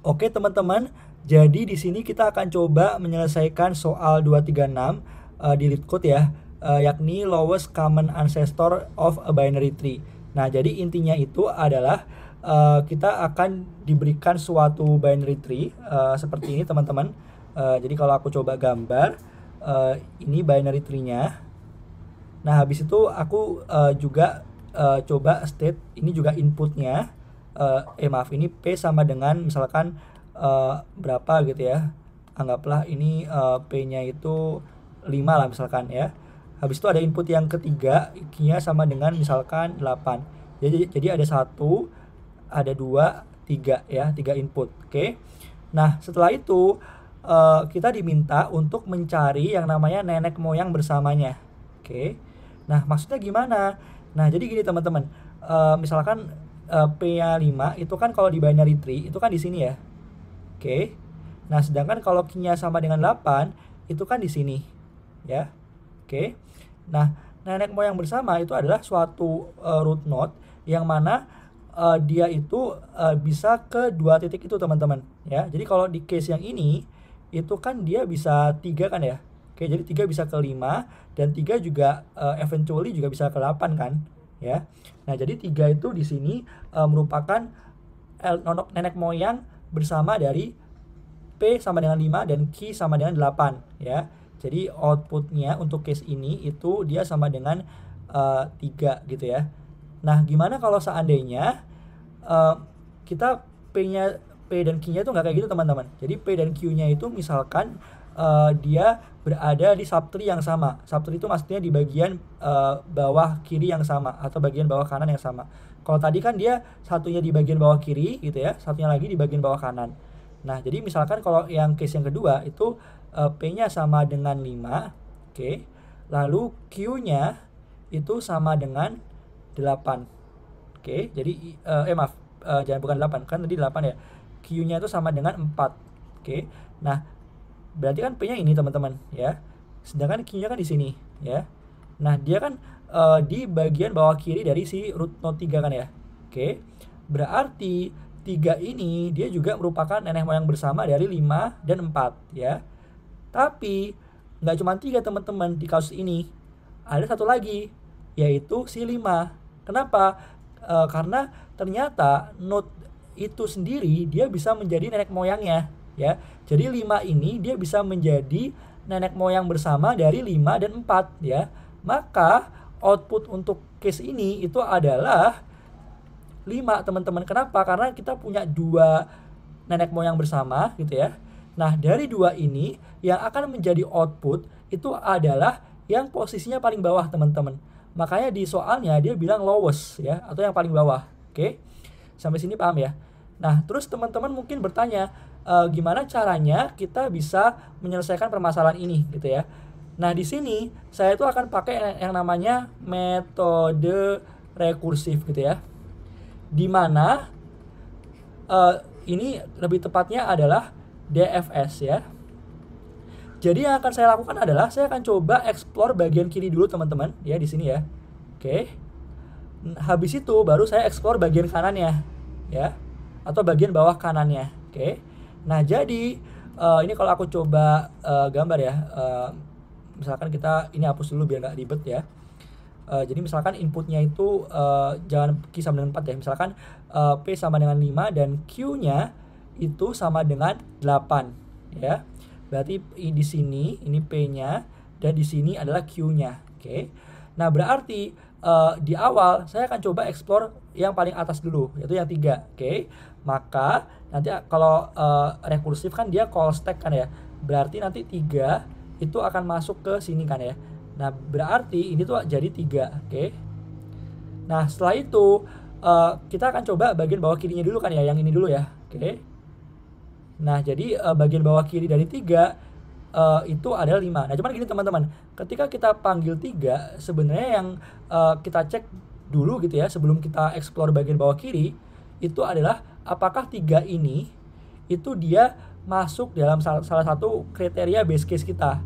Oke teman-teman, jadi di sini kita akan coba menyelesaikan soal 236 di LeetCode ya, yakni lowest common ancestor of a binary tree. Nah, jadi intinya itu adalah kita akan diberikan suatu binary tree seperti ini teman-teman. Jadi kalau aku coba gambar, ini binary tree-nya. Nah, habis itu aku juga coba state ini juga inputnya. Maaf, ini P sama dengan misalkan berapa gitu ya. Anggaplah ini P-nya itu 5 lah misalkan ya. Habis itu ada input yang ketiga, Q-nya sama dengan misalkan 8. Jadi ada 1, ada 2, 3 ya, 3 input. Oke. Nah, setelah itu kita diminta untuk mencari yang namanya nenek moyang bersamanya. Oke. Nah, maksudnya gimana? Nah, jadi gini teman-teman. Misalkan P-nya 5 itu kan kalau di binary tree itu kan di sini ya. Oke. Nah, sedangkan kalau Q-nya sama dengan 8 itu kan di sini ya. Oke. Nah, nenek moyang bersama itu adalah suatu root node yang mana dia itu bisa ke dua titik itu teman-teman ya. Jadi kalau di case yang ini itu kan dia bisa 3 kan ya. Oke, jadi 3 bisa ke 5 dan 3 juga eventually juga bisa ke 8 kan ya. Nah, jadi 3 itu di sini merupakan nenek moyang bersama dari P sama dengan 5 dan Q sama dengan 8 ya. Jadi outputnya untuk case ini itu dia sama dengan 3 gitu ya. Nah, gimana kalau seandainya kita P dan Q-nya itu nggak kayak gitu teman-teman. Jadi P dan Q-nya itu misalkan dia berada di subtree yang sama. Subtree itu maksudnya di bagian bawah kiri yang sama atau bagian bawah kanan yang sama. Kalau tadi kan dia satunya di bagian bawah kiri gitu ya, satunya lagi di bagian bawah kanan. Nah, jadi misalkan kalau yang case yang kedua itu P-nya sama dengan 5, oke. Lalu Q-nya itu sama dengan 8. Oke, jadi maaf, jangan bukan 8, kan tadi 8 ya. Q-nya itu sama dengan 4. Oke. Nah, berarti kan P-nya ini teman-teman ya. Sedangkan Q-nya kan di sini ya. Nah, dia kan di bagian bawah kiri dari si root node 3 kan ya. Oke. Berarti 3 ini dia juga merupakan nenek moyang bersama dari 5 dan 4 ya. Tapi nggak cuma 3 teman-teman di kasus ini. Ada satu lagi yaitu si 5. Kenapa? Karena ternyata node itu sendiri dia bisa menjadi nenek moyangnya ya. Jadi 5 ini dia bisa menjadi nenek moyang bersama dari 5 dan 4 ya. Maka output untuk case ini itu adalah 5 teman-teman. Kenapa? Karena kita punya 2 nenek moyang bersama gitu ya. Nah, dari 2 ini yang akan menjadi output itu adalah yang posisinya paling bawah teman-teman. Makanya di soalnya dia bilang lowest ya, atau yang paling bawah. Oke. Sampai sini paham ya? Nah, terus teman-teman mungkin bertanya, gimana caranya kita bisa menyelesaikan permasalahan ini gitu ya. Nah, di sini saya itu akan pakai yang namanya metode rekursif gitu ya. Dimana ini lebih tepatnya adalah DFS ya. Jadi yang akan saya lakukan adalah saya akan coba explore bagian kiri dulu teman-teman ya di sini ya. Oke. Habis itu baru saya explore bagian kanannya ya, atau bagian bawah kanannya. Oke. Nah, jadi ini kalau aku coba gambar ya. Misalkan kita ini hapus dulu biar nggak ribet ya. Jadi misalkan inputnya itu jangan Q sama dengan 4 ya. Misalkan P sama dengan 5 dan Q-nya itu sama dengan 8 ya. Berarti di sini ini P-nya dan di sini adalah Q-nya. Oke. Nah, berarti di awal saya akan coba explore yang paling atas dulu, yaitu yang 3. Oke. Maka nanti kalau rekursif kan dia call stack kan ya. Berarti nanti 3 itu akan masuk ke sini kan ya. Nah, berarti ini tuh jadi 3. Oke. Nah, setelah itu kita akan coba bagian bawah kirinya dulu kan ya, yang ini dulu ya. Oke. Nah, jadi bagian bawah kiri dari 3 itu adalah 5. Nah, cuman gini teman-teman, ketika kita panggil 3, sebenarnya yang kita cek dulu gitu ya, sebelum kita explore bagian bawah kiri, itu adalah apakah 3 ini itu dia masuk dalam salah satu kriteria base case kita.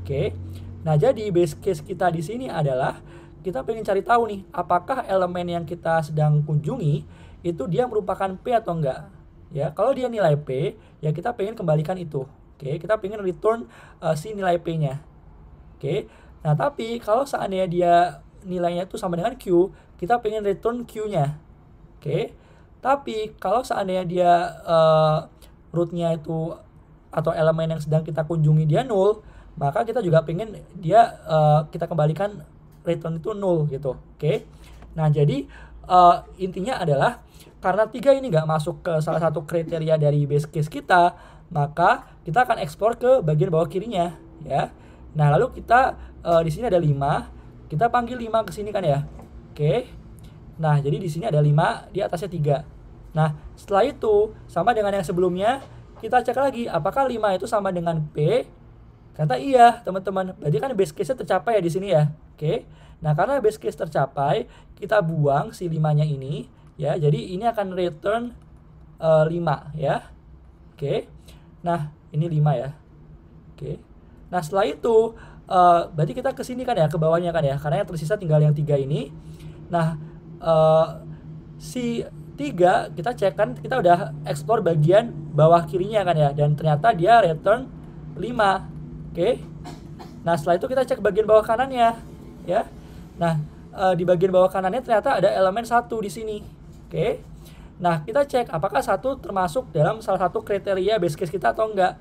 Oke. Nah, jadi base case kita di sini adalah kita pengen cari tahu nih, apakah elemen yang kita sedang kunjungi itu dia merupakan P atau enggak ya. Kalau dia nilai P, ya kita pengen kembalikan itu. Oke, kita pengen return si nilai P-nya. Oke. Nah, tapi kalau seandainya dia nilainya itu sama dengan Q, kita pengen return Q-nya. Oke. Tapi kalau seandainya dia root-nya itu atau elemen yang sedang kita kunjungi dia null, maka kita juga pengen dia kita kembalikan return itu null gitu. Oke. Nah, jadi intinya adalah karena 3 ini nggak masuk ke salah satu kriteria dari base case kita, maka kita akan ekspor ke bagian bawah kirinya, ya. Nah, lalu kita di sini ada 5, kita panggil 5 ke sini kan ya. Oke. Nah, jadi di sini ada 5, di atasnya 3. Nah, setelah itu sama dengan yang sebelumnya, kita cek lagi apakah 5 itu sama dengan P. Ternyata iya, teman-teman. Berarti kan base case-nya tercapai ya di sini ya. Oke. Nah, karena base case tercapai, kita buang si 5-nya ini, ya. Jadi ini akan return 5 ya. Oke. Nah, ini 5 ya. Oke. Nah, setelah itu berarti kita ke sini kan ya, ke bawahnya kan ya. Karena yang tersisa tinggal yang 3 ini. Nah, si 3 kita cek kan, kita udah explore bagian bawah kirinya kan ya, dan ternyata dia return 5. Oke. Nah, setelah itu kita cek bagian bawah kanannya ya. Nah, di bagian bawah kanannya ternyata ada elemen 1 di sini. Oke. Nah, kita cek apakah 1 termasuk dalam salah satu kriteria base case kita atau enggak.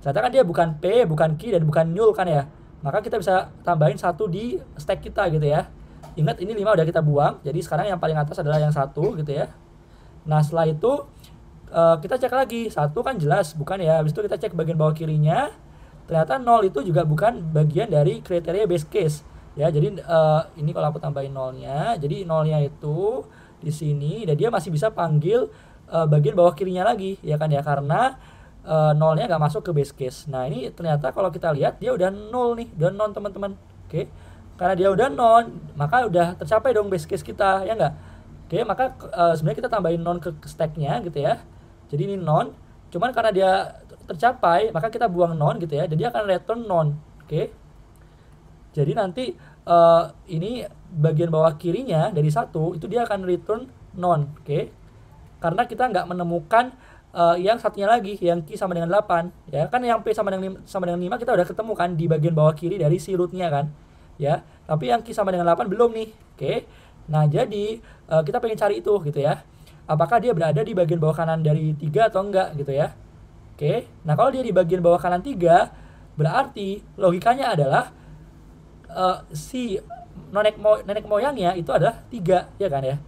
Ternyata kan dia bukan P, bukan Q, dan bukan null kan ya. Maka kita bisa tambahin 1 di stack kita gitu ya. Ingat ini 5 udah kita buang, jadi sekarang yang paling atas adalah yang 1 gitu ya. Nah, setelah itu kita cek lagi, 1 kan jelas bukan ya. Habis itu kita cek bagian bawah kirinya, ternyata 0 itu juga bukan bagian dari kriteria base case ya. Jadi ini kalau aku tambahin 0-nya, jadi 0-nya itu di sini, dan dia masih bisa panggil bagian bawah kirinya lagi ya kan ya, karena 0-nya nggak masuk ke base case. Nah, ini ternyata kalau kita lihat dia udah 0 nih, udah non teman-teman. Oke. Karena dia udah non, maka udah tercapai dong base case kita, ya enggak? Oke, maka sebenarnya kita tambahin non ke stack-nya gitu ya. Jadi ini non, cuman karena dia tercapai, maka kita buang non gitu ya. Jadi akan return non. Oke. Jadi nanti ini bagian bawah kirinya dari 1 itu dia akan return non. Oke. Karena kita nggak menemukan yang satunya lagi, yang Q sama dengan 8 ya. Kan yang P sama dengan 5 kita udah ketemu kan di bagian bawah kiri dari si root-nya kan. Ya, tapi yang Q sama dengan 8 belum nih. Oke. Nah, jadi kita pengen cari itu gitu ya. Apakah dia berada di bagian bawah kanan dari 3 atau enggak gitu ya. Oke. Nah, kalau dia di bagian bawah kanan 3, berarti logikanya adalah si nenek moyangnya itu adalah 3 ya kan ya.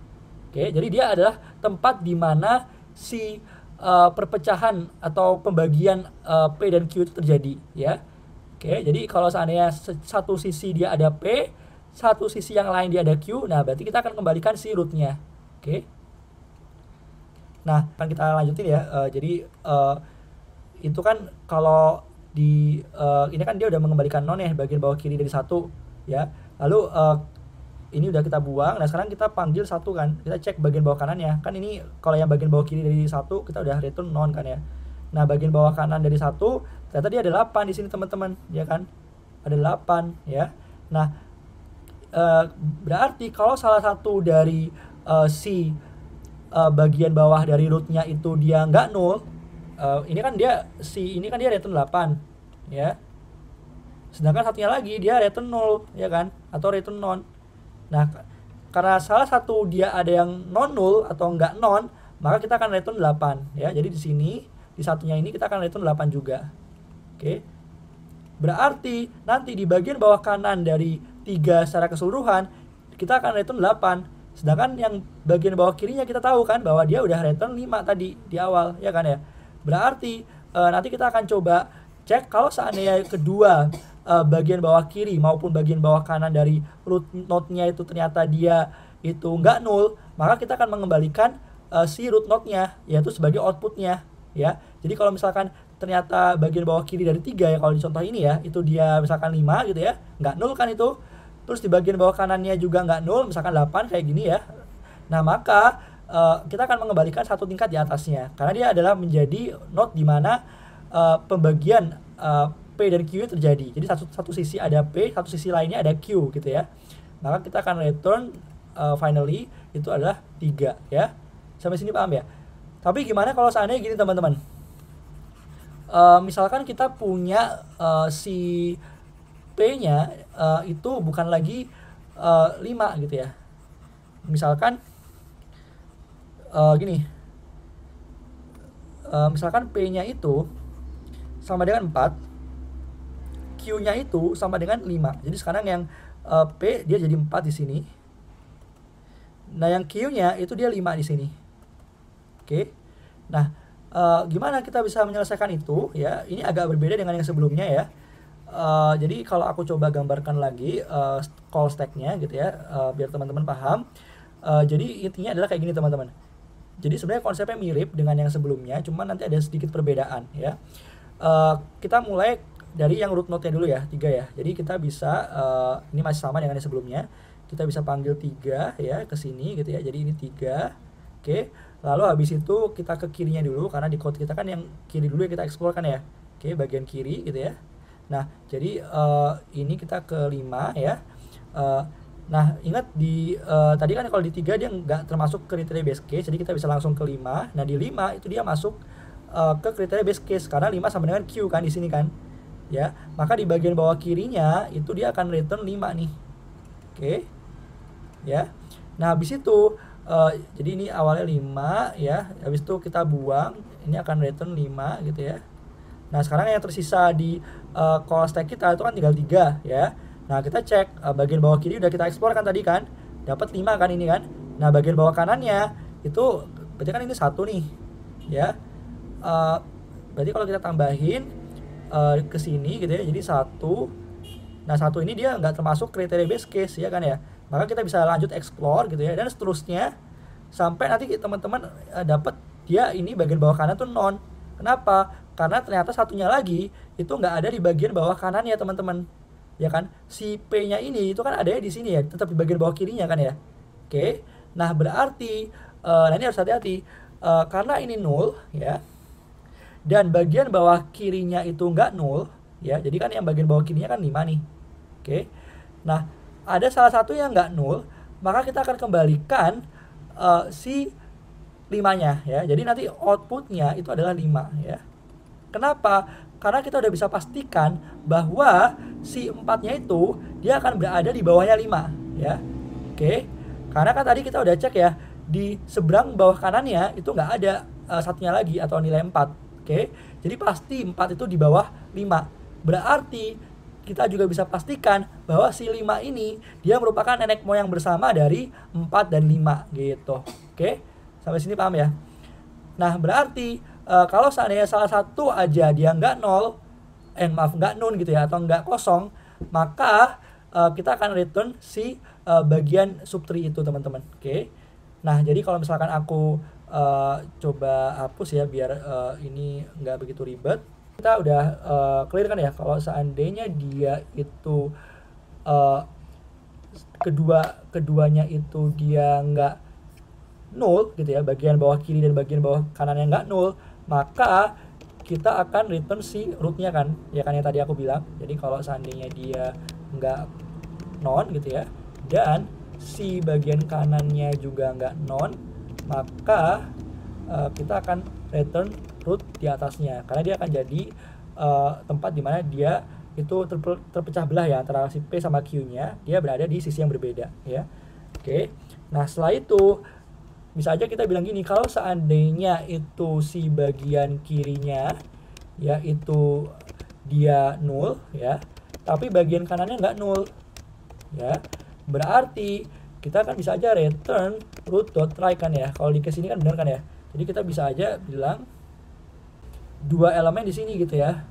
Oke, jadi dia adalah tempat di mana si perpecahan atau pembagian P dan Q itu terjadi ya. Oke, jadi kalau seandainya satu sisi dia ada P, satu sisi yang lain dia ada Q, nah berarti kita akan kembalikan si root-nya. Oke. Nah, kan kita lanjutin ya. Jadi itu kan kalau di ini kan dia udah mengembalikan non ya, bagian bawah kiri dari 1 ya. Lalu ini udah kita buang. Nah, sekarang kita panggil 1 kan. Kita cek bagian bawah kanannya. Kan ini kalau yang bagian bawah kiri dari 1 kita udah return non kan ya. Nah, bagian bawah kanan dari 1 ternyata dia ada 8 di sini teman-teman, ya kan? Ada 8 ya. Nah, berarti kalau salah satu dari si bagian bawah dari root-nya itu dia nggak null, ini kan dia return 8 ya. Sedangkan satunya lagi dia return 0 ya kan, atau return non. Nah, karena salah satu dia ada yang non null atau nggak non, maka kita akan return 8 ya. Jadi di sini di satunya ini kita akan return 8 juga. Oke. Berarti nanti di bagian bawah kanan dari 3 secara keseluruhan kita akan return 8. Sedangkan yang bagian bawah kirinya kita tahu kan bahwa dia udah return 5 tadi di awal, ya kan ya. Berarti nanti kita akan coba cek kalau seandainya kedua bagian bawah kiri maupun bagian bawah kanan dari root node-nya itu ternyata dia itu nggak null, maka kita akan mengembalikan si root node-nya yaitu sebagai outputnya ya. Jadi kalau misalkan ternyata bagian bawah kiri dari 3 ya, kalau di contoh ini ya, itu dia misalkan 5 gitu ya, nggak null kan itu. Terus di bagian bawah kanannya juga nggak null, misalkan 8 kayak gini ya. Nah, maka kita akan mengembalikan satu tingkat di atasnya karena dia adalah menjadi node di mana pembagian P dan Q terjadi. Jadi satu sisi ada P, satu sisi lainnya ada Q gitu ya. Maka kita akan return finally itu adalah 3 ya. Sampai sini paham ya? Tapi gimana kalau seandainya gini teman-teman, misalkan kita punya si P-nya itu bukan lagi 5 gitu ya. Misalkan gini, misalkan P-nya itu sama dengan 4, Q-nya itu sama dengan 5. Jadi sekarang yang P dia jadi 4 di sini. Nah, yang Q-nya itu dia 5 di sini. Oke. Nah, gimana kita bisa menyelesaikan itu ya? Ini agak berbeda dengan yang sebelumnya ya. Jadi kalau aku coba gambarkan lagi call stack-nya gitu ya, biar teman-teman paham. Jadi intinya adalah kayak gini teman-teman. Jadi sebenarnya konsepnya mirip dengan yang sebelumnya, cuman nanti ada sedikit perbedaan ya. Kita mulai dari yang root node-nya dulu ya, 3 ya. Jadi kita bisa ini masih sama dengan yang sebelumnya. Kita bisa panggil 3 ya ke sini gitu ya. Jadi ini 3. Oke. Lalu habis itu kita ke kirinya dulu, karena di code kita kan yang kiri dulu yang kita explore kan ya. Oke, bagian kiri gitu ya. Nah, jadi ini kita ke 5 ya. Nah, ingat di tadi kan kalau di 3 dia nggak termasuk kriteria base case, jadi kita bisa langsung ke 5. Nah, di 5 itu dia masuk ke kriteria base case karena 5 sama dengan Q kan di sini kan. Ya, maka di bagian bawah kirinya itu dia akan return 5 nih. Oke. Ya. Nah, habis itu jadi ini awalnya 5 ya. Habis itu kita buang, ini akan return 5 gitu ya. Nah, sekarang yang tersisa di call stack kita itu kan tinggal 3 ya. Nah, kita cek bagian bawah kiri udah kita explore kan tadi kan. Dapat 5 kan ini kan. Nah, bagian bawah kanannya itu berarti kan ini 1 nih. Ya. Berarti kalau kita tambahin ke sini gitu ya. Jadi 1. Nah, 1 ini dia nggak termasuk kriteria base case ya kan ya. Maka kita bisa lanjut explore gitu ya, dan seterusnya sampai nanti teman-teman dapat dia ini bagian bawah kanan tuh non. Kenapa? Karena ternyata satunya lagi itu nggak ada di bagian bawah kanannya teman-teman, ya kan? Si P-nya ini itu kan adanya di sini ya, tetap di bagian bawah kirinya kan ya. Oke, nah berarti nah ini harus hati-hati karena ini nol ya, dan bagian bawah kirinya itu nggak nol ya. Jadi kan yang bagian bawah kirinya kan 5 nih. Oke, nah ada salah satu yang nggak nol, maka kita akan kembalikan si 5-nya ya. Jadi nanti outputnya itu adalah 5 ya. Kenapa? Karena kita udah bisa pastikan bahwa si 4-nya itu dia akan berada di bawahnya 5 ya. Oke. Karena kan tadi kita udah cek ya, di seberang bawah kanannya itu nggak ada satunya lagi atau nilai 4. Oke. Jadi pasti 4 itu di bawah 5. Berarti kita juga bisa pastikan bahwa si 5 ini dia merupakan nenek moyang bersama dari 4 dan 5 gitu. Oke, sampai sini paham ya? Nah, berarti kalau seandainya salah satu aja dia nggak nggak nun gitu ya, atau nggak kosong, maka kita akan return si bagian subtree itu teman-teman. Oke. Nah, jadi kalau misalkan aku coba hapus ya biar ini nggak begitu ribet. Kita udah clear kan ya kalau seandainya dia itu keduanya itu dia nggak nol gitu ya, bagian bawah kiri dan bagian bawah kanannya nggak nol, maka kita akan return si rootnya kan ya, kan yang tadi aku bilang. Jadi kalau seandainya dia nggak non gitu ya, dan si bagian kanannya juga nggak non, maka kita akan return root di atasnya, karena dia akan jadi tempat dimana dia itu terpecah belah ya antara si P sama Q-nya, dia berada di sisi yang berbeda ya. Oke. Nah, setelah itu bisa aja kita bilang gini, kalau seandainya itu si bagian kirinya yaitu dia nol ya, tapi bagian kanannya nggak nol ya, berarti kita kan bisa aja return root.try kan ya. Kalau di case ini kan benar kan ya. Jadi kita bisa aja bilang dua elemen di sini gitu ya.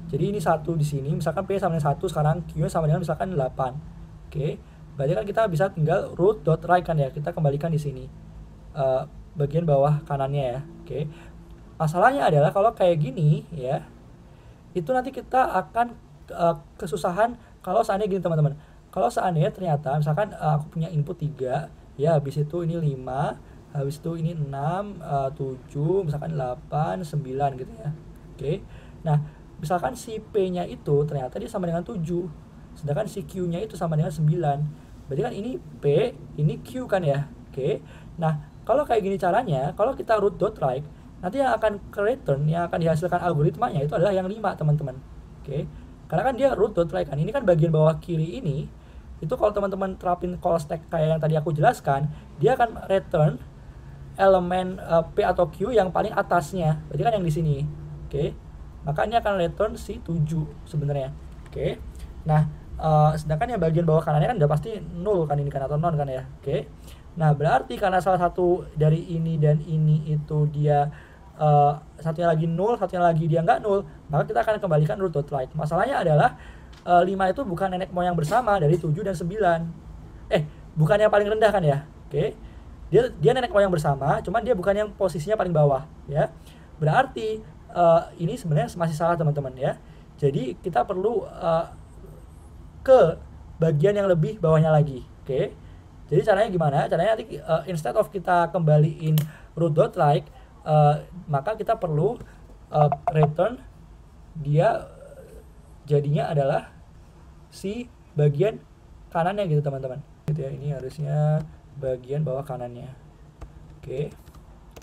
Jadi ini 1 di sini, misalkan P sama dengan 1, sekarang Q sama dengan misalkan 8. Oke. Berarti kan kita bisa tinggal root.right kan ya. Kita kembalikan di sini bagian bawah kanannya ya. Oke. Masalahnya adalah kalau kayak gini ya, itu nanti kita akan kesusahan kalau seandainya gini teman-teman. Kalau seandainya ternyata misalkan aku punya input 3 ya, habis itu ini 5, habis itu ini 6, 7, misalkan 8, 9 gitu ya. Oke. Nah, misalkan si P-nya itu ternyata dia sama dengan 7, sedangkan si Q-nya itu sama dengan 9. Berarti kan ini P, ini Q kan ya. Oke. Nah, kalau kayak gini caranya, kalau kita root dot right, nanti yang akan ke return, yang akan dihasilkan algoritmanya itu adalah yang 5 teman-teman. Oke, karena kan dia root dot right kan, ini kan bagian bawah kiri ini, itu kalau teman-teman terapin call stack kayak yang tadi aku jelaskan, dia akan return elemen P atau Q yang paling atasnya, berarti kan yang di sini. Oke, maka ini akan return si 7 sebenarnya. Oke, nah sedangkan yang bagian bawah kanannya kan udah pasti 0 kan, ini kan, atau non kan ya. Oke, nah berarti karena salah satu dari ini dan ini itu dia satunya lagi 0, satunya lagi dia nggak 0, maka kita akan kembalikan root dot right. Masalahnya adalah 5 itu bukan nenek moyang bersama dari 7 dan 9. Bukan yang paling rendah kan ya. Oke, dia nenek moyang bersama, cuman dia bukan yang posisinya paling bawah ya. Berarti ini sebenarnya masih salah teman-teman ya. Jadi kita perlu ke bagian yang lebih bawahnya lagi. Oke, jadi caranya gimana? Caranya nanti instead of kita kembaliin root dot right, maka kita perlu return dia jadinya adalah si bagian kanannya gitu teman-teman. Gitu ya, ini harusnya bagian bawah kanannya. Oke,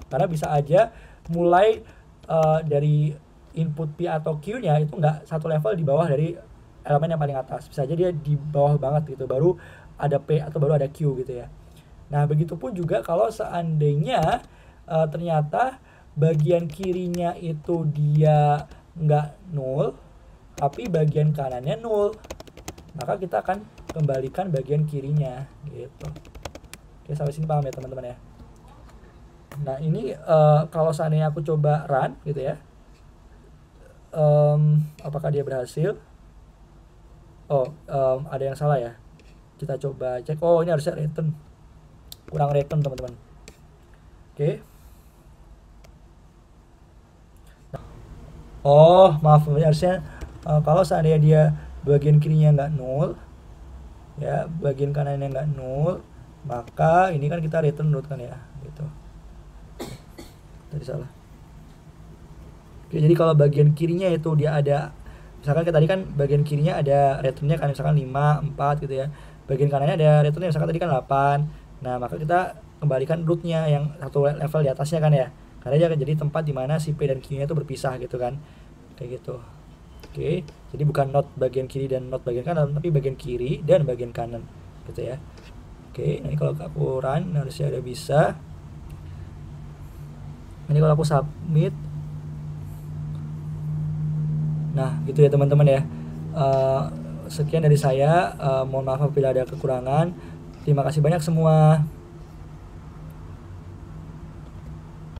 karena bisa aja mulai dari input P atau Q nya itu nggak satu level di bawah dari elemen yang paling atas, bisa aja dia di bawah banget gitu, baru ada P atau baru ada Q gitu ya. Nah begitupun juga kalau seandainya ternyata bagian kirinya itu dia nggak 0 tapi bagian kanannya 0, maka kita akan kembalikan bagian kirinya gitu. Oke, sampai sini paham ya teman-teman ya. Nah ini kalau seandainya aku coba run gitu ya, apakah dia berhasil? Ada yang salah ya, kita coba cek. Ini harusnya return, kurang return teman-teman. Oke. Maaf, harusnya kalau seandainya dia bagian kirinya nggak 0 ya, bagian kanannya nggak 0, maka ini kan kita return root kan ya gitu. Tadi salah. Oke, jadi kalau bagian kirinya itu dia ada, misalkan kayak tadi kan bagian kirinya ada returnnya kan, misalkan 5, 4 gitu ya, bagian kanannya ada returnnya misalkan tadi kan 8, nah maka kita kembalikan rootnya yang satu level di atasnya kan ya, karena dia akan jadi tempat dimana si P dan Q nya itu berpisah gitu kan, kayak gitu. Oke, jadi bukan not bagian kiri dan not bagian kanan, tapi bagian kiri dan bagian kanan gitu ya. Oke, ini kalau aku run harusnya udah bisa. Ini kalau aku submit, nah gitu ya teman-teman ya. Sekian dari saya, mohon maaf apabila ada kekurangan. Terima kasih banyak semua.